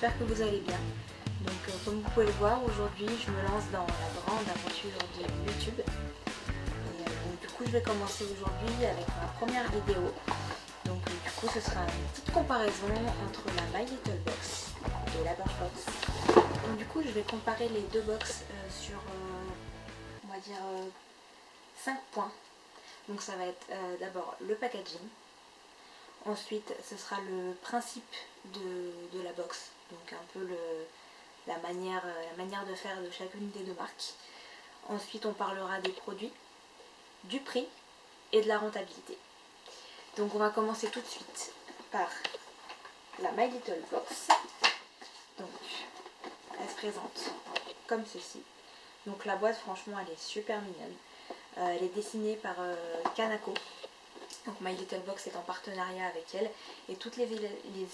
j'espère que vous allez bien. Donc comme vous pouvez le voir, aujourd'hui je me lance dans la grande aventure de YouTube. Et donc, du coup je vais commencer aujourd'hui avec ma première vidéo. Donc du coup ce sera une petite comparaison entre la My Little Box et la Birchbox. Donc du coup je vais comparer les deux box sur on va dire 5 points. Donc ça va être d'abord le packaging. Ensuite, ce sera le principe de la box, donc un peu la manière de faire de chacune des deux marques. Ensuite, on parlera des produits, du prix et de la rentabilité. Donc on va commencer tout de suite par la My Little Box. Donc, elle se présente comme ceci. Donc la boîte, franchement, elle est super mignonne. Elle est dessinée par Kanako. Donc My Little Box est en partenariat avec elle et toutes les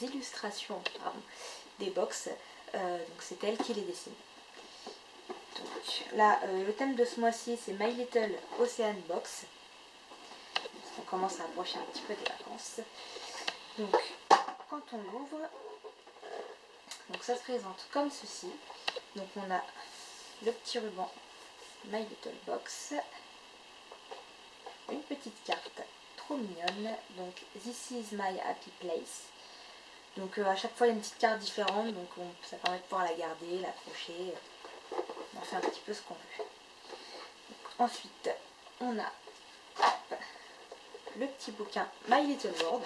illustrations des box, donc c'est elle qui les dessine. Donc là, le thème de ce mois-ci c'est My Little Ocean Box. On commence à approcher un petit peu des vacances. Donc quand on l'ouvre, donc ça se présente comme ceci. Donc on a le petit ruban My Little Box, une petite carte trop mignonne, donc This is my happy place. Donc à chaque fois il y a une petite carte différente, donc ça permet de pouvoir la garder, l'accrocher, on en fait un petit peu ce qu'on veut. Donc, ensuite on a le petit bouquin My Little World,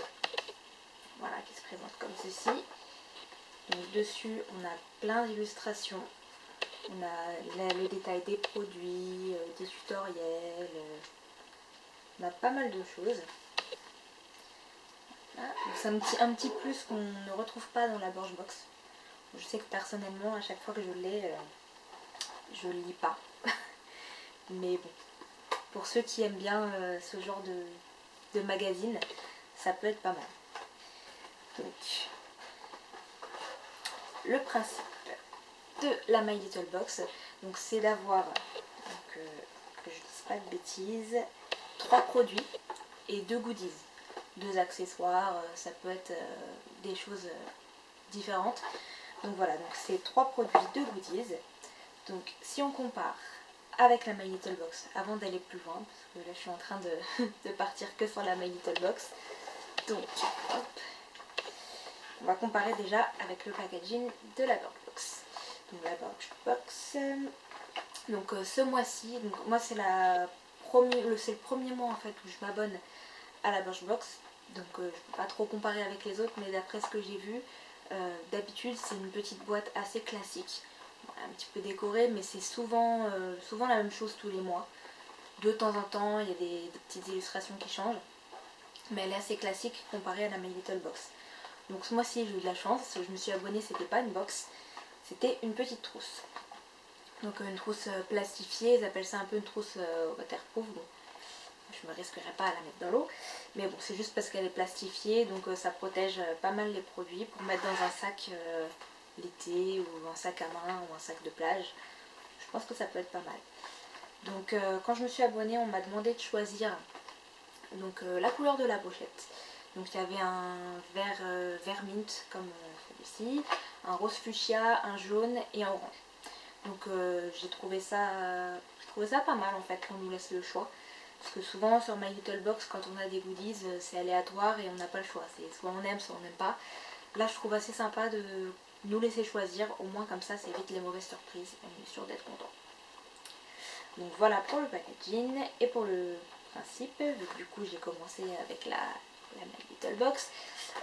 voilà, qui se présente comme ceci. Donc dessus on a plein d'illustrations, on a le détail des produits, des tutoriels, on a pas mal de choses. C'est un petit plus qu'on ne retrouve pas dans la Birchbox. Je sais que personnellement, à chaque fois que je l'ai, je ne le lis pas. Mais bon, pour ceux qui aiment bien ce genre de magazine, ça peut être pas mal. Donc, le principe de la My Little Box, donc c'est d'avoir, que je ne dise pas de bêtises, 3 produits et 2 goodies. 2 accessoires, ça peut être des choses différentes. Donc voilà, donc c'est 3 produits, 2 goodies. Donc si on compare avec la My Little Box, avant d'aller plus loin, parce que là je suis en train de partir que sur la My Little Box. Donc hop, on va comparer déjà avec le packaging de la Birchbox. Donc la Birchbox, donc ce mois-ci, donc moi c'est le premier mois en fait où je m'abonne à la Birchbox, donc je ne peux pas trop comparer avec les autres, mais d'après ce que j'ai vu, d'habitude c'est une petite boîte assez classique, un petit peu décorée, mais c'est souvent la même chose tous les mois. De temps en temps il y a des petites illustrations qui changent, mais elle est assez classique comparée à la My Little Box. Donc ce mois-ci j'ai eu de la chance, je me suis abonnée, c'était pas une box, c'était une petite trousse. Donc une trousse plastifiée, ils appellent ça un peu une trousse waterproof. Bon, je ne me risquerai pas à la mettre dans l'eau, mais bon, c'est juste parce qu'elle est plastifiée, donc ça protège pas mal les produits pour mettre dans un sac l'été, ou un sac à main, ou un sac de plage. Je pense que ça peut être pas mal. Donc quand je me suis abonnée, on m'a demandé de choisir donc, la couleur de la pochette. Donc il y avait un vert mint comme celui-ci, un rose fuchsia, un jaune et un orange. Donc j'ai trouvé ça pas mal en fait qu'on nous laisse le choix. Parce que souvent sur My Little Box, quand on a des goodies, c'est aléatoire et on n'a pas le choix. C'est soit on aime, soit on n'aime pas. Là je trouve assez sympa de nous laisser choisir, au moins comme ça évite les mauvaises surprises et on est sûr d'être content. Donc voilà pour le packaging et pour le principe. Du coup j'ai commencé avec la My Little Box.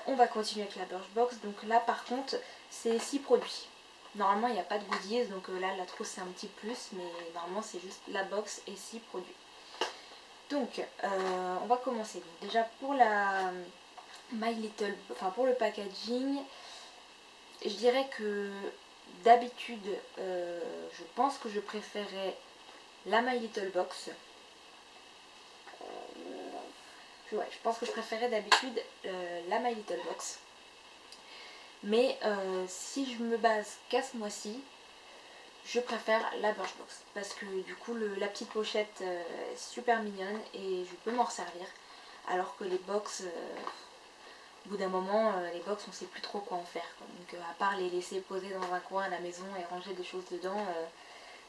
On va continuer avec la Birchbox. Donc là par contre c'est 6 produits. Normalement il n'y a pas de goodies, donc là la trousse c'est un petit plus, mais normalement c'est juste la box et 6 produits. Donc on va commencer. Donc, déjà pour la My Little, enfin pour le packaging, je dirais que d'habitude je pense que je préférais la My Little Box. Ouais, je pense que je préférais d'habitude la My Little Box. Mais si je me base qu'à ce mois-ci, je préfère la Birchbox parce que du coup la petite pochette est super mignonne et je peux m'en resservir, alors que les box Au bout d'un moment, les box, on sait plus trop quoi en faire, quoi. Donc à part les laisser poser dans un coin à la maison et ranger des choses dedans,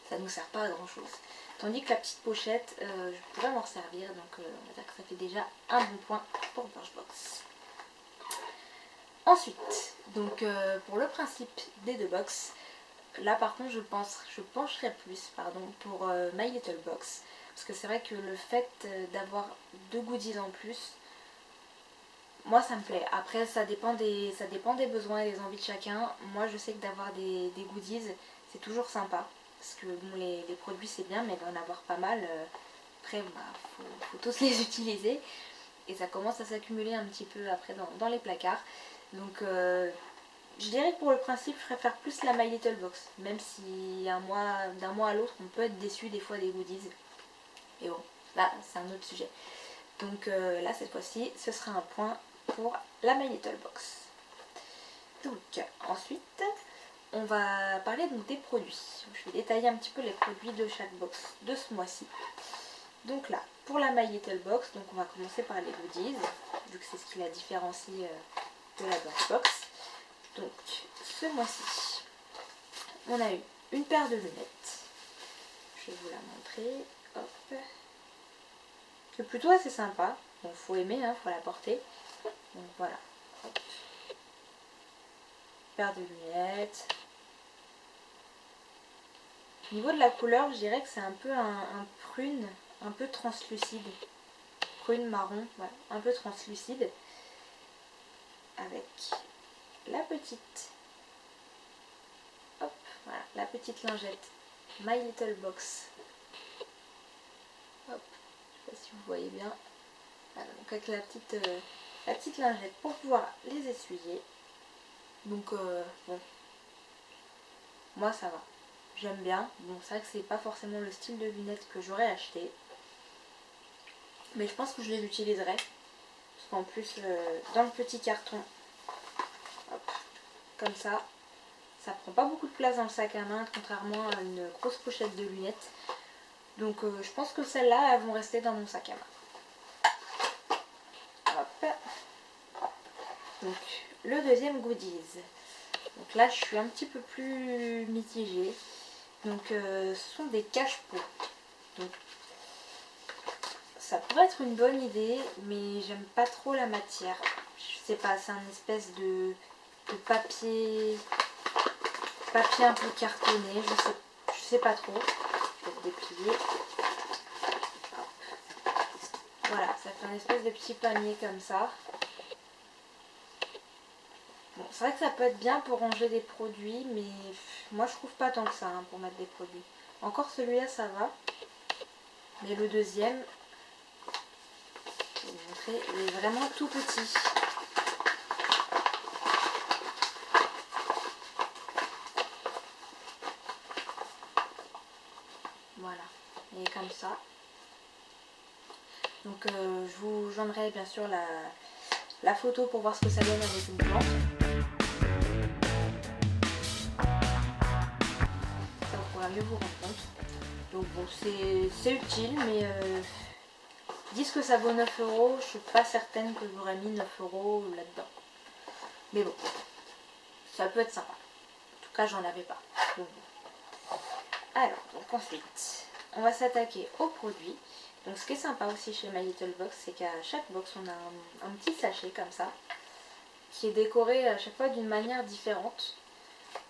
ça nous sert pas à grand chose. Tandis que la petite pochette, je pourrais m'en servir, donc on va dire que ça fait déjà un bon point pour Birchbox. Ensuite, donc pour le principe des deux box, là par contre je pencherai plus pour My Little Box. Parce que c'est vrai que le fait d'avoir 2 goodies en plus, moi ça me plaît. Après ça dépend des besoins et des envies de chacun. Moi je sais que d'avoir des goodies, c'est toujours sympa. Parce que bon, les produits c'est bien, mais d'en avoir pas mal, après faut tous les utiliser. Et ça commence à s'accumuler un petit peu après dans les placards. Donc je dirais que pour le principe, je préfère plus la My Little Box. Même si d'un mois à l'autre, on peut être déçu des fois des goodies. Et bon, là, c'est un autre sujet. Donc là, cette fois-ci, ce sera un point pour la My Little Box. Donc, ensuite, on va parler donc des produits. Je vais détailler un petit peu les produits de chaque box de ce mois-ci. Donc là, pour la My Little Box, donc on va commencer par les goodies, vu que c'est ce qui la différencie de la Birchbox. Donc, ce mois-ci, on a eu une paire de lunettes. Je vais vous la montrer. Hop. C'est plutôt assez sympa. Bon, faut aimer, hein, faut la porter. Donc voilà. Hop. Paire de lunettes. Au niveau de la couleur, je dirais que c'est un peu un prune, un peu translucide. Prune marron, voilà, un peu translucide. Avec la petite, hop, voilà, la petite lingette My Little Box. Hop, je sais pas si vous voyez bien. Voilà, donc avec la petite lingette pour pouvoir les essuyer. Donc bon, moi ça va, j'aime bien. Bon, c'est vrai que c'est pas forcément le style de lunettes que j'aurais acheté, mais je pense que je les utiliserai. Parce qu'en plus, dans le petit carton, hop, comme ça prend pas beaucoup de place dans le sac à main, contrairement à une grosse pochette de lunettes. Donc je pense que celles-là, elles vont rester dans mon sac à main. Hop. Donc le deuxième goodies. Donc là, je suis un petit peu plus mitigée. Donc ce sont des cache-pots. Donc ça pourrait être une bonne idée, mais j'aime pas trop la matière. Je sais pas, c'est un espèce de papier un peu cartonné, je sais pas trop. Je vais le déplier. Hop. Voilà, ça fait un espèce de petit panier comme ça. Bon, c'est vrai que ça peut être bien pour ranger des produits, mais moi je trouve pas tant que ça, hein, pour mettre des produits. Encore celui-là ça va, mais le deuxième, je vais vous montrer, il est vraiment tout petit. Voilà, il est comme ça. Donc je vous joindrai bien sûr la photo pour voir ce que ça donne avec une plante. Ça vous pourra mieux vous rendre compte. Donc bon, c'est utile, mais disent que ça vaut 9 €. Je suis pas certaine que j'aurais mis 9 € là-dedans. Mais bon, ça peut être sympa. En tout cas, j'en avais pas. Donc, bon. Alors, donc ensuite, on va s'attaquer aux produits. Donc ce qui est sympa aussi chez My Little Box, c'est qu'à chaque box on a un petit sachet comme ça, qui est décoré à chaque fois d'une manière différente.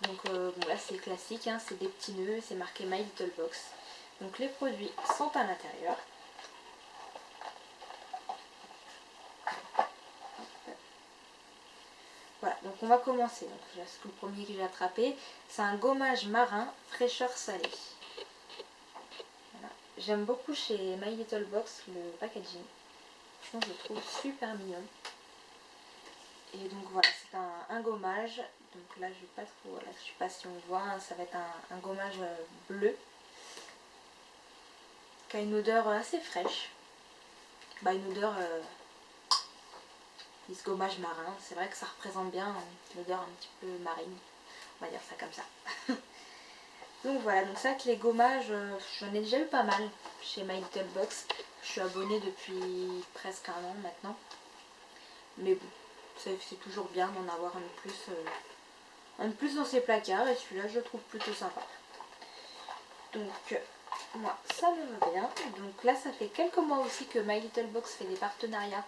Donc bon, là c'est classique, hein, c'est des petits nœuds, c'est marqué My Little Box. Donc les produits sont à l'intérieur. Voilà, donc on va commencer. Donc c'est le premier que j'ai attrapé. C'est un gommage marin fraîcheur salée. Voilà. J'aime beaucoup chez My Little Box le packaging. Franchement, je le trouve super mignon. Et donc voilà, c'est un gommage. Donc là, je vais pas trop. Voilà, je sais pas si on voit, hein, ça va être un gommage bleu qui a une odeur assez fraîche. Bah, une odeur. Ce gommage marin, c'est vrai que ça représente bien l'odeur un petit peu marine. On va dire ça comme ça. Donc voilà, donc ça que les gommages, j'en ai déjà eu pas mal chez My Little Box. Je suis abonnée depuis presque un an maintenant. Mais bon, c'est toujours bien d'en avoir un de plus dans ses placards, et celui-là je le trouve plutôt sympa. Donc moi ça me va bien. Donc là ça fait quelques mois aussi que My Little Box fait des partenariats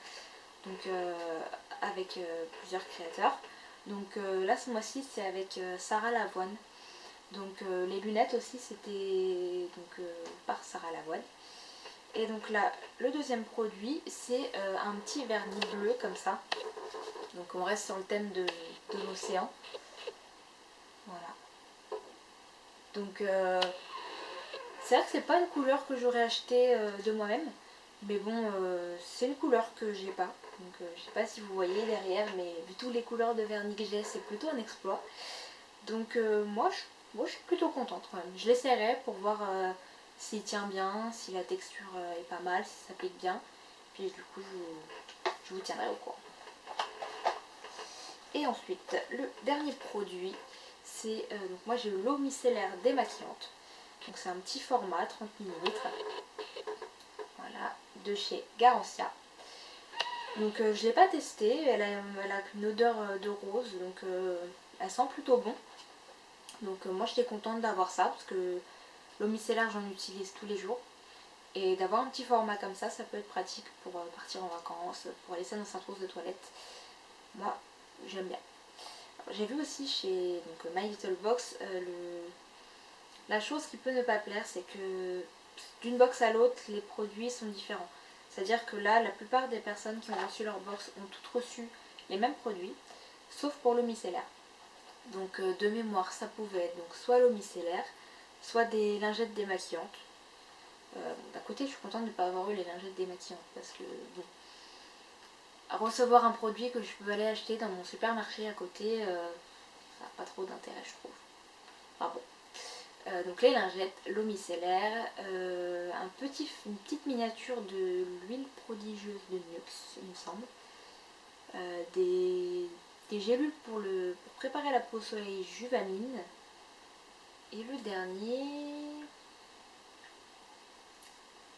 donc, avec plusieurs créateurs. Donc là ce mois-ci c'est avec Sarah Lavoine. Donc les lunettes aussi c'était par Sarah Lavoine. Et donc là le deuxième produit c'est un petit vernis bleu comme ça. Donc on reste sur le thème de l'océan. Voilà. Donc c'est vrai que c'est pas une couleur que j'aurais acheté de moi-même. Mais bon, c'est une couleur que j'ai pas. Donc je sais pas si vous voyez derrière, mais vu toutes les couleurs de vernis que j'ai, c'est plutôt un exploit. Donc moi je suis plutôt contente quand même. Je l'essaierai pour voir s'il tient bien, si la texture est pas mal, si ça pique bien. Puis du coup je vous tiendrai au courant. Et ensuite, le dernier produit, c'est donc moi j'ai l'eau micellaire démaquillante. Donc c'est un petit format, 30 ml. Voilà, de chez Garancia. Donc je ne l'ai pas testé, elle a une odeur de rose, donc elle sent plutôt bon. Donc moi j'étais contente d'avoir ça, parce que l'eau micellaire j'en utilise tous les jours. Et d'avoir un petit format comme ça peut être pratique pour partir en vacances, pour laisser dans sa trousse de toilette. Moi j'aime bien. J'ai vu aussi chez donc, My Little Box, la chose qui peut ne pas plaire, c'est que d'une box à l'autre, les produits sont différents. C'est-à-dire que là, la plupart des personnes qui ont reçu leur box ont toutes reçu les mêmes produits, sauf pour l'eau micellaire. Donc de mémoire, ça pouvait être donc, soit l'eau micellaire, soit des lingettes démaquillantes. D'un côté, je suis contente de ne pas avoir eu les lingettes démaquillantes, parce que bon, recevoir un produit que je peux aller acheter dans mon supermarché à côté, ça n'a pas trop d'intérêt, je trouve. Enfin bon. Donc les lingettes, l'eau micellaire, une petite miniature de l'huile prodigieuse de Nux, il me semble. Des gélules pour préparer la peau au soleil Juvamine. Et le dernier...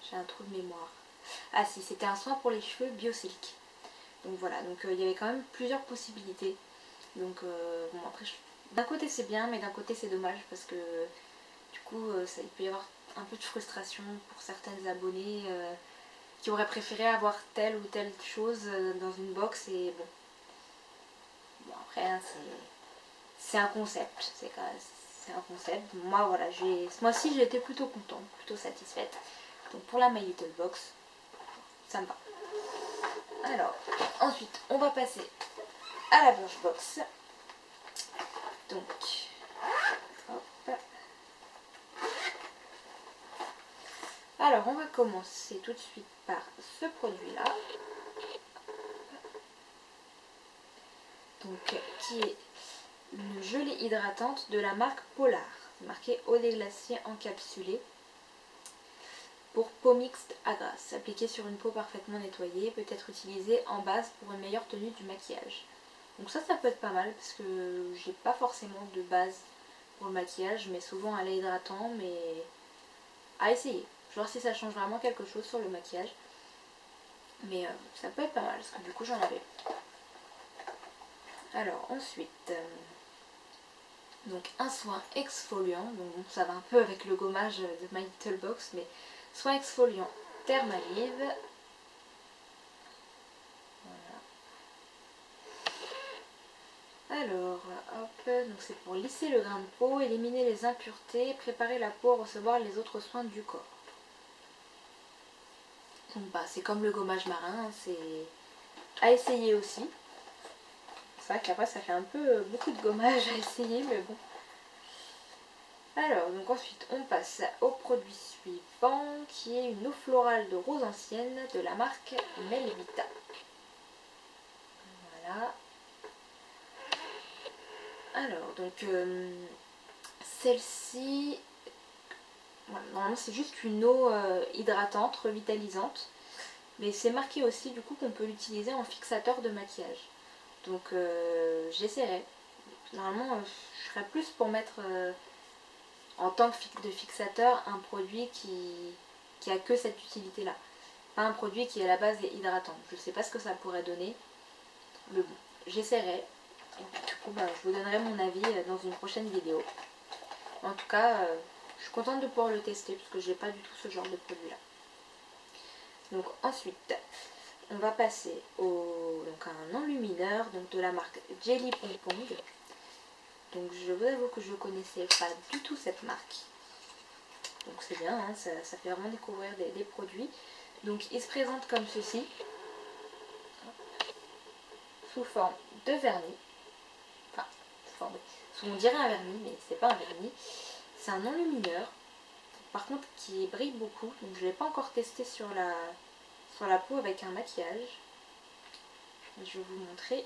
J'ai un trou de mémoire. Ah si, c'était un soin pour les cheveux Biosilk. Donc voilà, donc il y avait quand même plusieurs possibilités. Donc bon après, d'un côté c'est bien, mais d'un côté c'est dommage parce que du coup il peut y avoir un peu de frustration pour certaines abonnées qui auraient préféré avoir telle ou telle chose dans une box et bon après hein, c'est un concept, c'est un concept. Moi voilà, ce mois-ci j'ai été plutôt contente, plutôt satisfaite. Donc pour la My Little Box, ça me va. Alors ensuite on va passer à la Birchbox. Donc hop. Alors on va commencer tout de suite par ce produit là, donc qui est une gelée hydratante de la marque Polar, marqué eau des glaciers encapsulée pour peau mixte à grasse, appliquée sur une peau parfaitement nettoyée, peut être utilisée en base pour une meilleure tenue du maquillage. Donc ça peut être pas mal parce que j'ai pas forcément de base pour le maquillage, mais souvent un lait hydratant, mais à essayer. Je vais voir si ça change vraiment quelque chose sur le maquillage. Mais ça peut être pas mal parce que du coup j'en avais. Alors ensuite, donc un soin exfoliant. Donc bon, ça va un peu avec le gommage de My Little Box, mais soin exfoliant Thermalive. Voilà. Alors hop, donc c'est pour lisser le grain de peau, éliminer les impuretés, préparer la peau à recevoir les autres soins du corps. Donc bah c'est comme le gommage marin, c'est à essayer aussi. C'est vrai qu'après ça fait un peu beaucoup de gommage à essayer, mais bon. Alors, donc ensuite on passe au produit suivant qui est une eau florale de rose ancienne de la marque Melvita. Voilà. Alors, donc celle-ci, voilà, normalement c'est juste une eau hydratante, revitalisante. Mais c'est marqué aussi du coup qu'on peut l'utiliser en fixateur de maquillage. Donc j'essaierai. Normalement je serais plus pour mettre en tant que de fixateur un produit qui a que cette utilité là. Pas un produit qui à la base est hydratant. Je sais pas ce que ça pourrait donner. Mais bon. j'essaierai. Du coup bah, je vous donnerai mon avis dans une prochaine vidéo. En tout cas je suis contente de pouvoir le tester parce que j'ai pas du tout ce genre de produit là. Donc ensuite on va passer donc à un enlumineur donc de la marque Jelly Pong Pong. Donc je vous avoue que je connaissais pas du tout cette marque. Donc c'est bien, hein, ça fait vraiment découvrir des produits. Donc il se présente comme ceci, sous forme de vernis. Enfin, on dirait un vernis, mais c'est pas un vernis. C'est un enlumineur, par contre qui brille beaucoup. Donc je ne l'ai pas encore testé sur la peau avec un maquillage. Je vais vous montrer.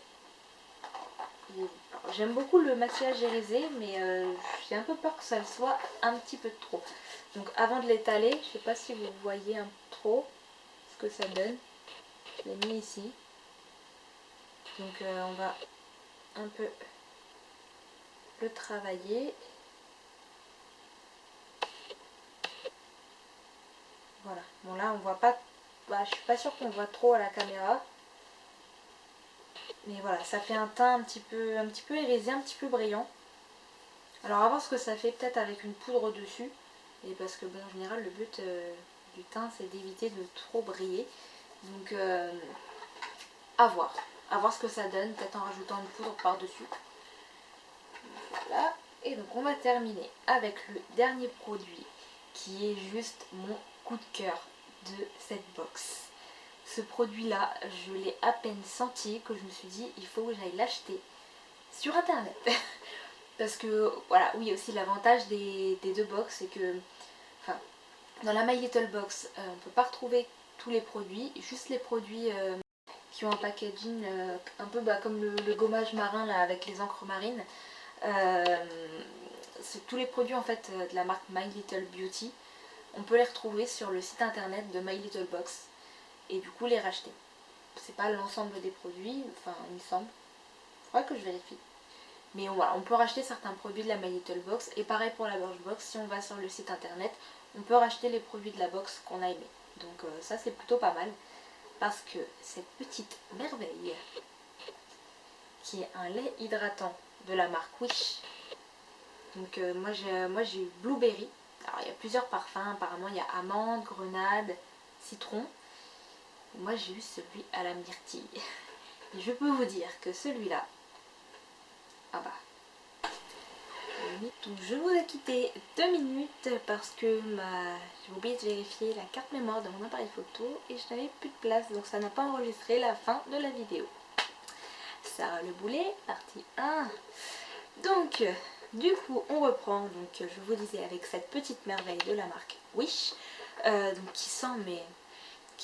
J'aime beaucoup le maquillage irisé, mais j'ai un peu peur que ça le soit un petit peu trop. Donc avant de l'étaler, je ne sais pas si vous voyez un peu trop ce que ça donne. Je l'ai mis ici. Donc on va un peu le travailler. Voilà. Bon là on voit pas. Bah, je suis pas sûre qu'on voit trop à la caméra. Mais voilà, ça fait un teint un petit peu irisé, un petit peu brillant. Alors à voir ce que ça fait peut-être avec une poudre dessus. Et parce que bon, en général le but du teint c'est d'éviter de trop briller. Donc à voir. À voir ce que ça donne, peut-être en rajoutant une poudre par-dessus. Voilà. Et donc on va terminer avec le dernier produit qui est juste mon coup de cœur de cette box. Ce produit là, je l'ai à peine senti que je me suis dit il faut que j'aille l'acheter sur internet. Parce que voilà, oui aussi l'avantage des deux box c'est que enfin, dans la My Little Box on ne peut pas retrouver tous les produits, juste les produits qui ont un packaging un peu comme le gommage marin là avec les encres marines. C'est tous les produits en fait de la marque My Little Beauty. On peut les retrouver sur le site internet de My Little Box et du coup les racheter. C'est pas l'ensemble des produits, enfin il me semble. Il faudra que je vérifie. Mais voilà, on peut racheter certains produits de la My Little Box et pareil pour la Birchbox, si on va sur le site internet, on peut racheter les produits de la box qu'on a aimé. Donc ça c'est plutôt pas mal parce que cette petite merveille qui est un lait hydratant de la marque Wish. Donc moi j'ai eu Blueberry. Alors il y a plusieurs parfums, apparemment il y a amande, grenade, citron. Moi j'ai eu celui à la myrtille. Et je peux vous dire que celui-là, ah bah. Donc je vous ai quitté 2 minutes parce que j'ai oublié de vérifier la carte mémoire de mon appareil photo et je n'avais plus de place, donc ça n'a pas enregistré la fin de la vidéo. Sarah Le Boulet, partie 1. Donc du coup on reprend, donc je vous disais avec cette petite merveille de la marque Wish, donc qui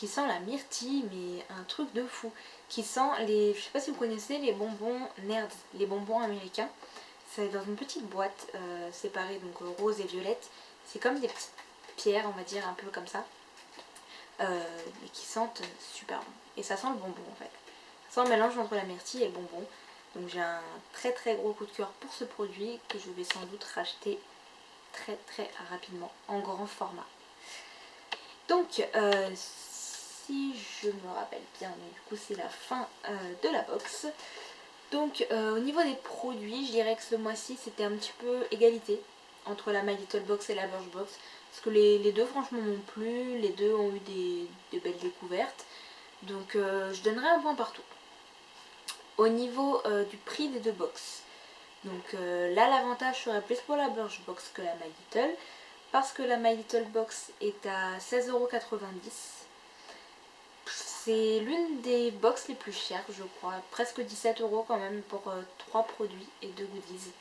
sent la myrtille, mais un truc de fou, qui sent les, je sais pas si vous connaissez les bonbons Nerds, les bonbons américains. C'est dans une petite boîte séparée, donc rose et violette. C'est comme des petites pierres, on va dire, un peu comme ça, mais qui sentent super bon. Et ça sent le bonbon en fait. Ça sent le mélange entre la myrtille et le bonbon. Donc j'ai un très très gros coup de cœur pour ce produit que je vais sans doute racheter très très rapidement en grand format. Donc si je me rappelle bien, du coup c'est la fin de la box. Donc au niveau des produits, je dirais que ce mois-ci c'était un petit peu égalité entre la My Little Box et la Birchbox. Parce que les deux franchement m'ont plu, les deux ont eu des belles découvertes. Donc je donnerai un point partout. Au niveau du prix des deux box, donc là l'avantage serait plus pour la Birchbox que la My Little. Parce que la My Little Box est à 16,90 €. C'est l'une des box les plus chères je crois, presque 17 € quand même pour 3 produits et 2 goodies.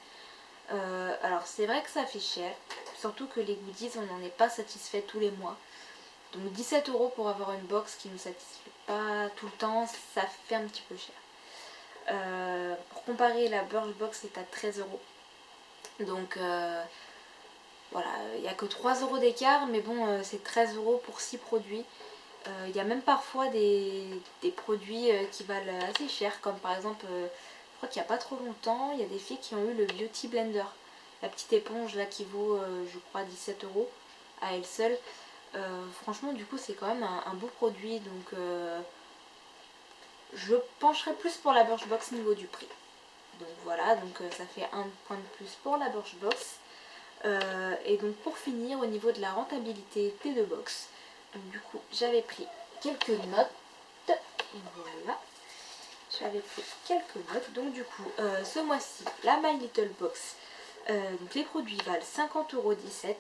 Alors c'est vrai que ça fait cher, surtout que les goodies on n'en est pas satisfait tous les mois. Donc 17 € pour avoir une box qui ne nous satisfait pas tout le temps, ça fait un petit peu cher. Pour comparer, la Birchbox est à 13 €. Donc voilà, il n'y a que 3 € d'écart, mais bon c'est 13 € pour 6 produits. Il y a même parfois des produits qui valent assez cher, comme par exemple, je crois qu'il n'y a pas trop longtemps, il y a des filles qui ont eu le Beauty Blender. La petite éponge là qui vaut, je crois, 17 € à elle seule. Franchement, du coup, c'est quand même un beau produit. Donc je pencherai plus pour la Birchbox niveau du prix. Donc voilà, donc ça fait un point de plus pour la Birchbox. Et donc pour finir, au niveau de la rentabilité des deux box, donc du coup j'avais pris quelques notes. Voilà, j'avais pris quelques notes. Donc du coup, ce mois-ci, la My Little Box, donc les produits valent 50,17 €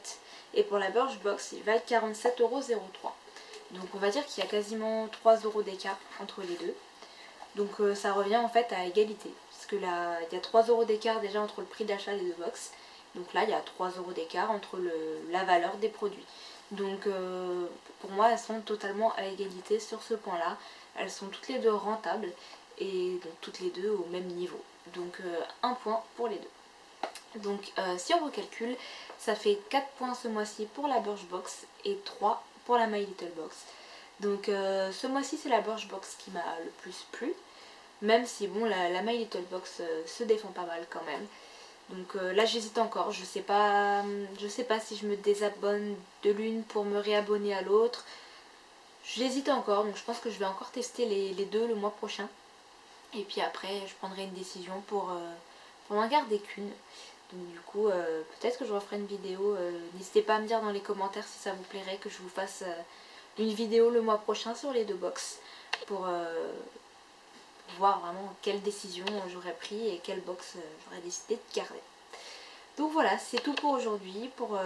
et pour la Birchbox, ils valent 47,03 €. Donc on va dire qu'il y a quasiment 3 € d'écart entre les deux. Donc ça revient en fait à égalité. Parce que là, il y a 3 € d'écart déjà entre le prix d'achat des deux box. Donc là, il y a 3 € d'écart entre la valeur des produits. Donc pour moi, elles sont totalement à égalité sur ce point-là. Elles sont toutes les deux rentables et donc toutes les deux au même niveau. Donc un point pour les deux. Donc si on recalcule, ça fait 4 points ce mois-ci pour la Birchbox et 3 pour la My Little Box. Donc ce mois-ci c'est la Birchbox qui m'a le plus plu. Même si bon la My Little Box se défend pas mal quand même. Donc là j'hésite encore, je sais pas si je me désabonne de l'une pour me réabonner à l'autre. J'hésite encore, donc je pense que je vais encore tester les deux le mois prochain. Et puis après je prendrai une décision pour n'en garder qu'une. Donc du coup peut-être que je referai une vidéo. N'hésitez pas à me dire dans les commentaires si ça vous plairait que je vous fasse une vidéo le mois prochain sur les deux box. Pour voir vraiment quelle décision j'aurais pris et quelle box j'aurais décidé de garder. Donc voilà, c'est tout pour aujourd'hui, pour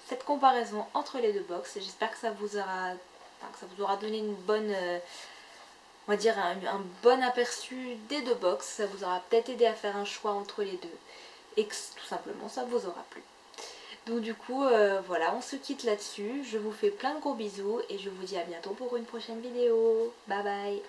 cette comparaison entre les deux box. J'espère que ça vous aura donné une bonne, on va dire un bon aperçu des deux box. Ça vous aura peut-être aidé à faire un choix entre les deux et que tout simplement ça vous aura plu. Donc du coup, voilà, on se quitte là-dessus. Je vous fais plein de gros bisous et je vous dis à bientôt pour une prochaine vidéo. Bye bye!